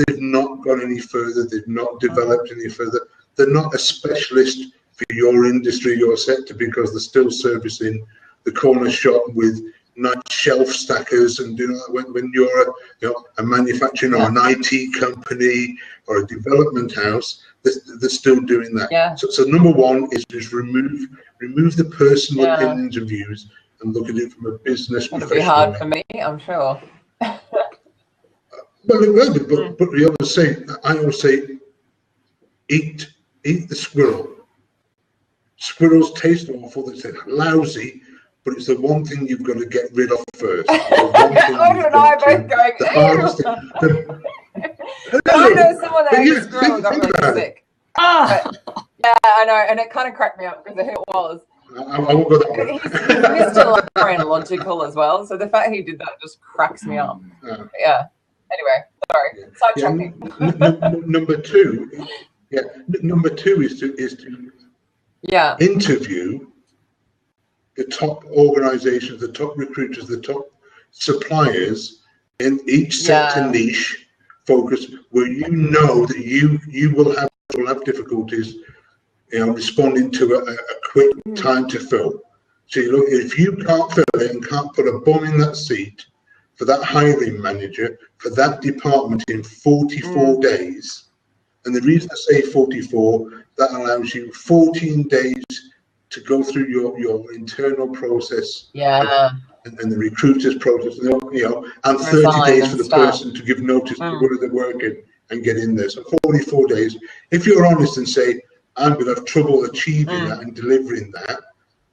Speaker 2: They've not gone any further. They've not developed any further. They're not a specialist for your industry, your sector, because they're still servicing the corner shop with nice shelf stackers. And when you're a manufacturing or an IT company or a development house, they're still doing that. So number one is just remove the personal opinions and views and look at it from a business perspective.
Speaker 1: It'll be hard for me, I'm sure.
Speaker 2: Well, it will be, but I always say, eat the squirrel. Squirrels taste awful. They say lousy, but it's the one thing you've got to get rid of first.
Speaker 1: Audrey and I are both going, I know someone that ate a squirrel got really sick. I know, and it kind of cracked me up because it was.
Speaker 2: I won't go that way.
Speaker 1: He's still logical as well, so the fact he did that just cracks me up. Anyway, sorry. Sidetracking.
Speaker 2: Number two is to interview the top organizations, the top recruiters, the top suppliers in each sector niche focus, where you know that you will have difficulties responding to a quick time to fill. So you look, if you can't fill it and can't put a bum in that seat for that hiring manager, for that department in 44 days, and the reason I say 44, that allows you 14 days to go through your internal process and the recruiters process, and 30 days for the person to give notice to go to the working and get in there. So 44 days. If you're honest and say, I'm going to have trouble achieving that and delivering that,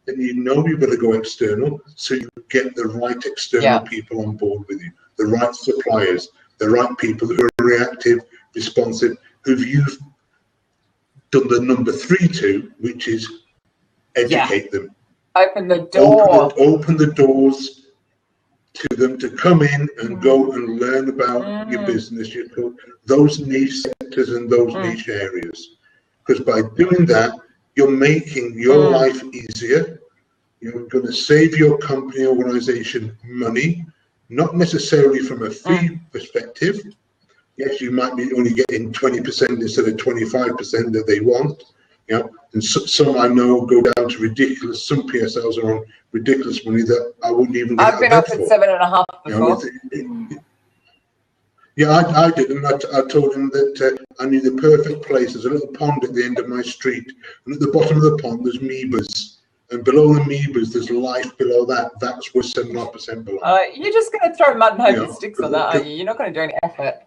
Speaker 2: then you've got to go external, so you get the right external people on board with you, the right suppliers, the right people who are reactive, responsive, who you've done the number 3 to, which is educate them.
Speaker 1: Open the door.
Speaker 2: Open the doors to them to come in and go and learn about your business, those niche sectors and those niche areas. Because by doing that, you're making your life easier. You're going to save your company, organization money, not necessarily from a fee perspective. Yes, you might be only getting 20% instead of 25% that they want. And some I know go down to ridiculous. Some PSLs are on ridiculous money that I wouldn't even get.
Speaker 1: I've been offered 7.5 before.
Speaker 2: I did, and I told him that I knew the perfect place. There's a little pond at the end of my street, and at the bottom of the pond there's amoebas, and below the amoebas there's life below that. That's where 7.5% belongs.
Speaker 1: You're just going to throw mud and hope it sticks on that, are you? You're not going to do any effort.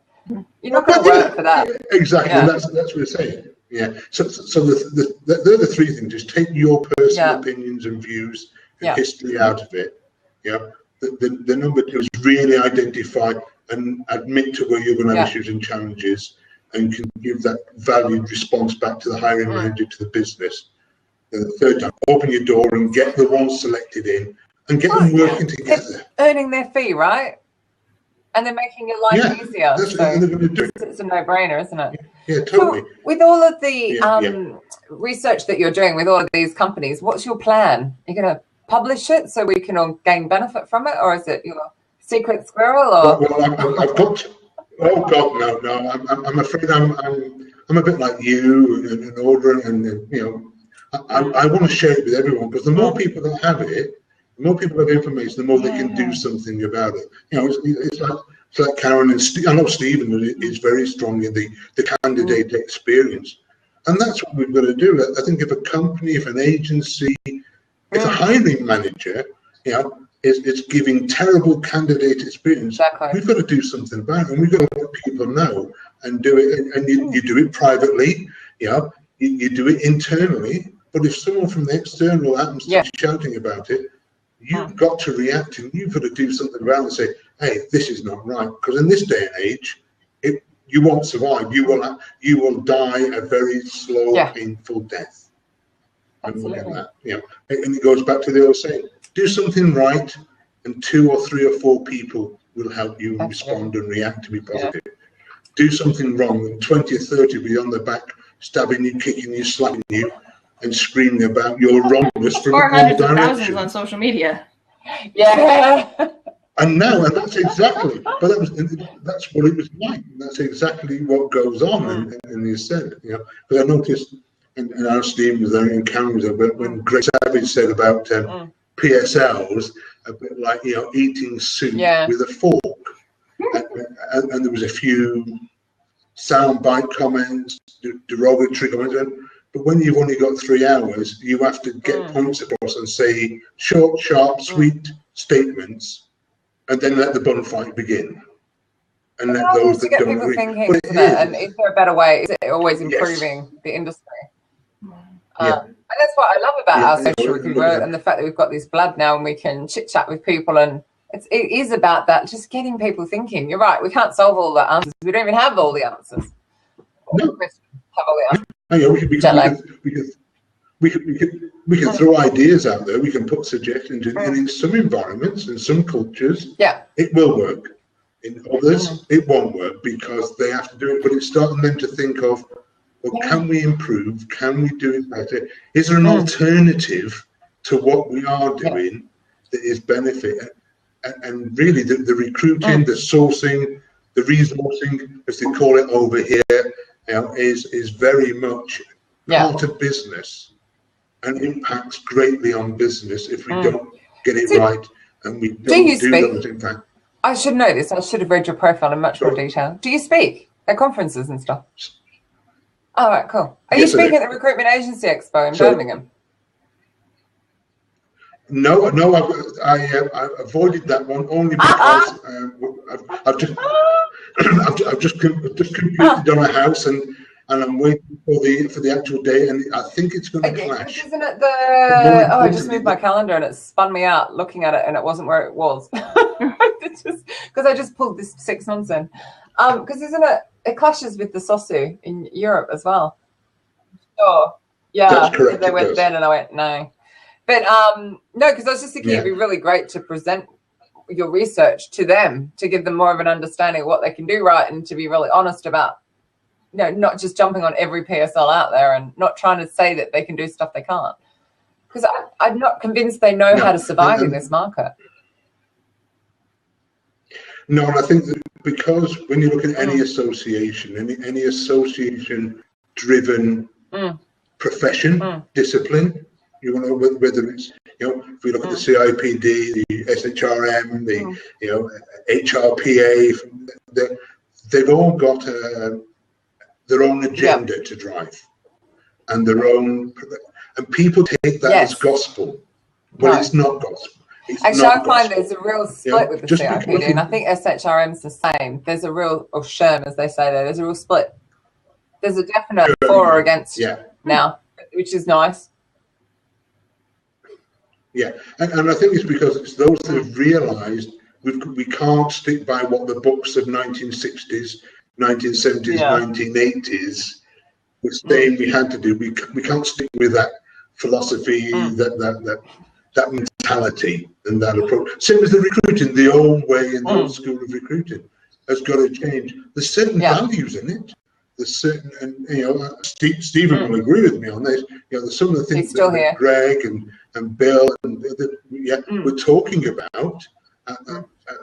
Speaker 1: You're not going to work for that.
Speaker 2: Exactly, that's what we're saying. Yeah. So they're the 3 things. Just take your personal opinions and views and history out of it. The number 2 is really identify and admit to where you're going to have issues and challenges, and can give that valued response back to the hiring manager, to the business. And the 3rd time, open your door and get the ones selected in and get them working together.
Speaker 1: It's earning their fee, right? And they're making your life easier.
Speaker 2: That's what they're going to do.
Speaker 1: It's a no-brainer, isn't it?
Speaker 2: Yeah, totally.
Speaker 1: So with all of the research that you're doing with all of these companies, what's your plan? You're going to publish it so we can all gain benefit from it, or is it your secret squirrel? Or
Speaker 2: well, I've got. Oh God, no. I'm afraid I'm a bit like you and older, and I want to share it with everyone, because the more people that have it, the more people have information, the more they can do something about it. It's like Karen and I know Stephen is very strong in the candidate experience, and that's what we've got to do. I think if a company, if an agency, if a hiring manager, is giving terrible candidate experience, we've got to do something about it, and we've got to let people know and do it. And you do it privately, you do it internally. But if someone from the external happens to be shouting about it, you've got to react, and you've got to do something about it and say, hey, this is not right. Because in this day and age, you won't survive. You will die a very slow, painful death.
Speaker 1: Absolutely.
Speaker 2: And it goes back to the old saying, do something right, and 2 or 3 or 4 people will help you respond and react to be positive. Do something wrong, and 20 or 30 will be on the back, stabbing you, kicking you, slapping you, and screaming about your wrongness from all
Speaker 3: hundreds of
Speaker 2: directions.
Speaker 3: thousands on social media.
Speaker 2: And that's exactly. But that's what it was like. That's exactly what goes on in the said. But I noticed, and our Steve was there, and Karen was there, but when Greg Savage said about PSLs, a bit like eating soup with a fork, and there was a few soundbite comments, derogatory comments. But when you've only got 3 hours, you have to get points across and say short, sharp, sweet statements, and then let the bun fight begin. And let those that
Speaker 1: get
Speaker 2: don't
Speaker 1: people
Speaker 2: agree.
Speaker 1: thinking, isn't it? And is there a better way? Is it always improving the industry? And that's what I love about our social recruitment, and the fact that we've got this blood now, and we can chit chat with people, and it is about that, just getting people thinking. You're right. We can't solve all the answers. We don't even have all the answers.
Speaker 2: No.
Speaker 1: Have all the answers.
Speaker 2: We can throw ideas out there. We can put suggestions in. And in some environments, in some cultures, it will work. In others, it won't work, because they have to do it. But it's starting them to think of, well, can we improve? Can we do it better? Is there an alternative to what we are doing that is benefit? And really, the recruiting, the sourcing, the resourcing, as they call it over here, is very much part of business, and impacts greatly on business if we don't get it right, and we don't do those impacts.
Speaker 1: I should know this. I should have read your profile in much more detail. Do you speak at conferences and stuff? All right, cool. Are you speaking at the Recruitment Agency Expo in Birmingham?
Speaker 2: No, I avoided that one only because I've just completed on a house and I'm waiting for the actual day, and I think it's going to clash.
Speaker 1: Isn't it the? Oh, I just moved my calendar and it spun me out looking at it, and it wasn't where it was. It's just because I just pulled this 6 months in. Because isn't it? It clashes with the SOSU in Europe as well. Oh, yeah.
Speaker 2: That's correct.
Speaker 1: They went then, and I went no. But no, because I was just thinking it'd be really great to present your research to them, to give them more of an understanding of what they can do right, and to be really honest about, not just jumping on every PSL out there and not trying to say that they can do stuff they can't. Because I'm not convinced they know how to survive in this market.
Speaker 2: No, and I think that because when you look at any association, any association-driven profession, discipline, you know, whether it's, if we look at the CIPD, the SHRM, the HRPA, they've all got their own agenda to drive, and their own, and people take that as gospel, but it's not gospel.
Speaker 1: Actually, I find there's a real split with the CIPD, and I think SHRM's the same. There's a real, or SHRM as they say there, there's a real split. There's a definite for or against now, which is nice.
Speaker 2: Yeah, and I think it's because it's those that have realised we can't stick by what the books of 1960s, 1970s, 1980s were saying we had to do. We can't stick with that philosophy, that mentality and that approach. Same as the recruiting, the old way and the old school of recruiting has got to change. There's certain values in it. There's certain, and Stephen will agree with me on this. There's some of the things that Greg and Bill and we're talking about at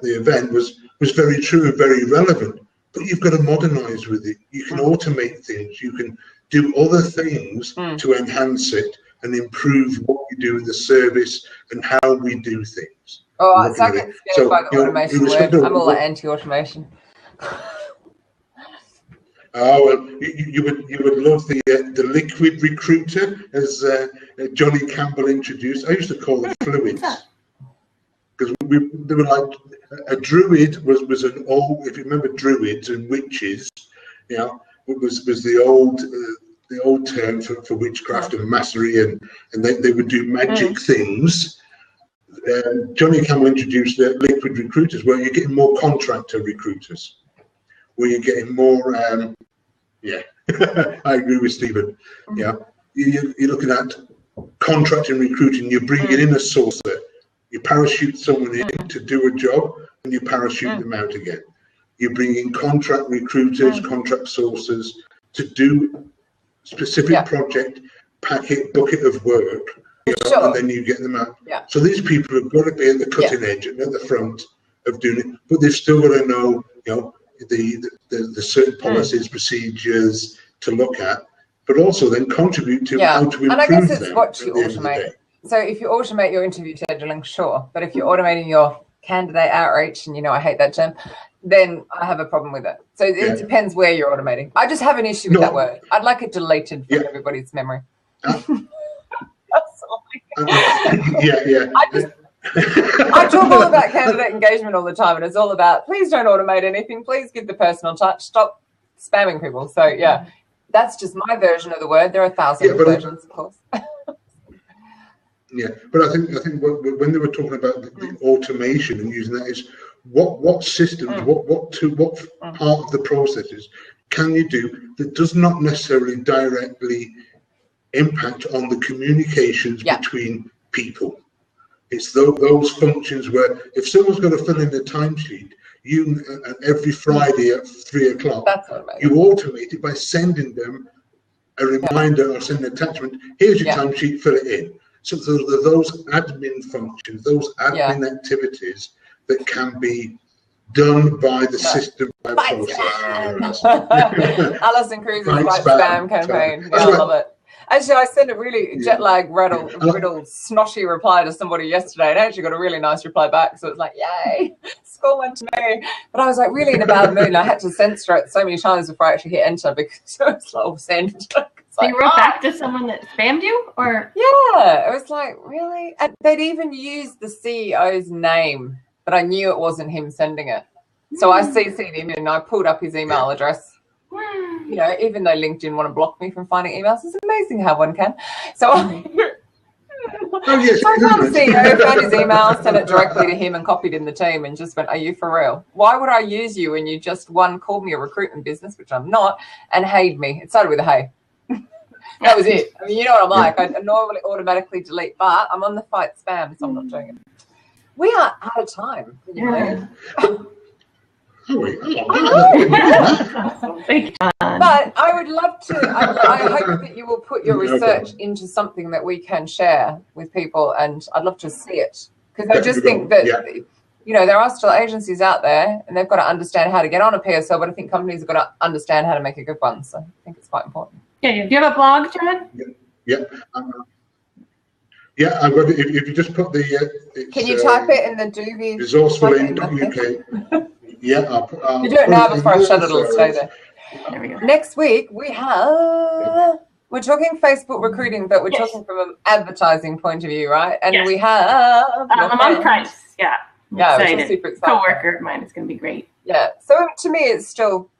Speaker 2: the event was very true and very relevant. But you've got to modernise with it. You can automate things. You can do other things to enhance it and improve what you do in the service and how we do things.
Speaker 1: Oh, so I get scared by the automation word. I'm all anti-automation.
Speaker 2: Oh, well, you would love the liquid recruiter, as Johnny Campbell introduced. I used to call them fluids, because they were like a druid was an old. If you remember druids and witches, was the old term for witchcraft and masonry, and they would do magic things. Johnny Campbell introduced the liquid recruiters, where you're getting more contractor recruiters, where you're getting more. I agree with Stephen. Yeah, you're looking at contracting recruiting. You're bringing in a sourcer. You parachute someone in to do a job, and you parachute them out again. You're bringing contract recruiters, contract sourcers to do specific project, bucket of work, and then you get them out. Yeah. So these people have got to be at the cutting edge and at the front of doing it, but they've still got to know, the certain policies, procedures to look at, but also then contribute to how to improve them. And I guess it's what you automate.
Speaker 1: So if you automate your interview scheduling, sure, but if you're automating your candidate outreach, and I hate that term, then I have a problem with it. So it depends where you're automating. I just have an issue with that word. I'd like it deleted from everybody's memory. That's all I talk all about candidate engagement all the time, and it's all about, please don't automate anything. Please give the personal touch. Stop spamming people. So, that's just my version of the word. There are thousands of versions, of course.
Speaker 2: But I think when they were talking about the automation and using that, is what systems, what part of the processes can you do that does not necessarily directly impact on the communications between people. It's those functions where if someone's got to fill in a timesheet, every Friday at 3 o'clock, you automate it by sending them a reminder or send an attachment. Here's your timesheet, fill it in. So there are those admin functions, those admin activities that can be done by the system, by process.
Speaker 1: Alison Cruz's Fight Spam campaign. I love it. Actually, I sent a really jet lag riddled, snotty reply to somebody yesterday, and I actually got a really nice reply back. So it was like, yay, score one to me. But I was like really in a bad mood, and I had to censor it so many times before I actually hit enter, because it was like, send.
Speaker 3: So you wrote back to someone that spammed you, or?
Speaker 1: Yeah, it was like, really? And they'd even used the CEO's name, but I knew it wasn't him sending it. So I CC'd him and I pulled up his email address. You know, even though LinkedIn want to block me from finding emails, it's amazing how one can. So I found the CEO, found his email, sent it directly to him and copied in the team and just went, are you for real? Why would I use you when you just, one, called me a recruitment business, which I'm not, and hayed me? It started with a hey. That was it. I mean, you know what I'm like. I normally automatically delete, but I'm on the fight spam, so I'm not doing it. We are out of time.
Speaker 3: Yeah.
Speaker 1: But I would love to, I hope that you will put your research into something that we can share with people, and I'd love to see it. Because I just think that, you know, there are still agencies out there and they've got to understand how to get on a PSL, but I think companies have got to understand how to make a good one. So I think it's quite important.
Speaker 3: Yeah, do you have a blog, John?
Speaker 2: Yeah. Yeah, I've got it. If you just put the...
Speaker 1: Can you type it in the Doobie?
Speaker 2: Resourcefulin.uk. Yeah, I'll
Speaker 1: you do it now before I shut it, it'll stay there.
Speaker 3: There we go.
Speaker 1: Next week, we're talking Facebook recruiting, but we're talking from an advertising point of view, right? And we have...
Speaker 3: I'm on Price, yeah.
Speaker 1: Yeah, which is super exciting.
Speaker 3: Co-worker of mine, it's going to be great.
Speaker 1: Yeah, so to me, it's still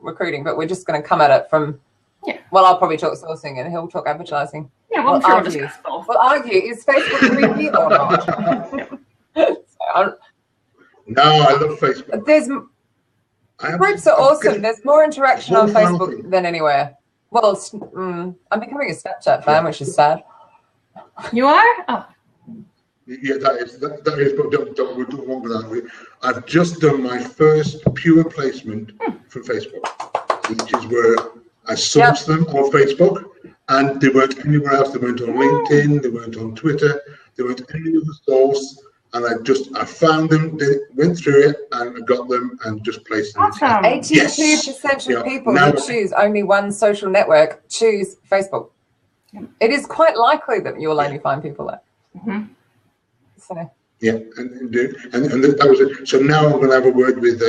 Speaker 1: recruiting, but we're just going to come at it from...
Speaker 3: Yeah.
Speaker 1: Well, I'll probably talk sourcing and he'll talk advertising.
Speaker 3: Yeah, well, I'm sure we'll discuss both.
Speaker 1: We'll argue, is Facebook creepy or not?
Speaker 2: No, I love Facebook.
Speaker 1: Groups are awesome. There's more interaction on Facebook than anywhere. Well, I'm becoming a Snapchat fan, which is sad.
Speaker 3: You are? Oh.
Speaker 2: Yeah, that is. But don't wrong with that. I've just done my first pure placement from Facebook, which is where I sourced them on Facebook, and they weren't anywhere else. They weren't on LinkedIn. They weren't on Twitter. They weren't any other source. And I found them, they went through it, and I got them and just placed them.
Speaker 3: Awesome.
Speaker 1: 82% of people who choose only one social network choose Facebook. It is quite likely that you will only find people there.
Speaker 3: Mm-hmm.
Speaker 1: So.
Speaker 2: Yeah, and that was it. So now I'm going to have a word with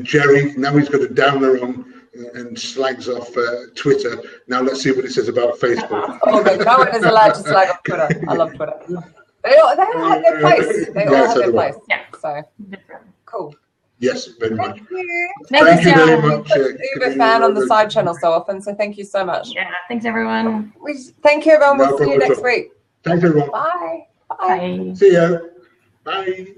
Speaker 2: Jerry. Now he's got a downer on and slags off Twitter. Now let's see what he says about Facebook.
Speaker 1: Oh, but no one is allowed to slag off Twitter. I love Twitter. They all have their place. They all have their place.
Speaker 3: Yeah.
Speaker 1: So, cool.
Speaker 2: Yes, very much.
Speaker 1: Thank you
Speaker 2: very much.
Speaker 1: Uber fan on the side channel so often, so thank you so much.
Speaker 3: Yeah, thanks everyone.
Speaker 1: Thank you everyone. We'll see you next week.
Speaker 2: Thanks everyone.
Speaker 1: Bye.
Speaker 3: Bye.
Speaker 2: See you. Bye.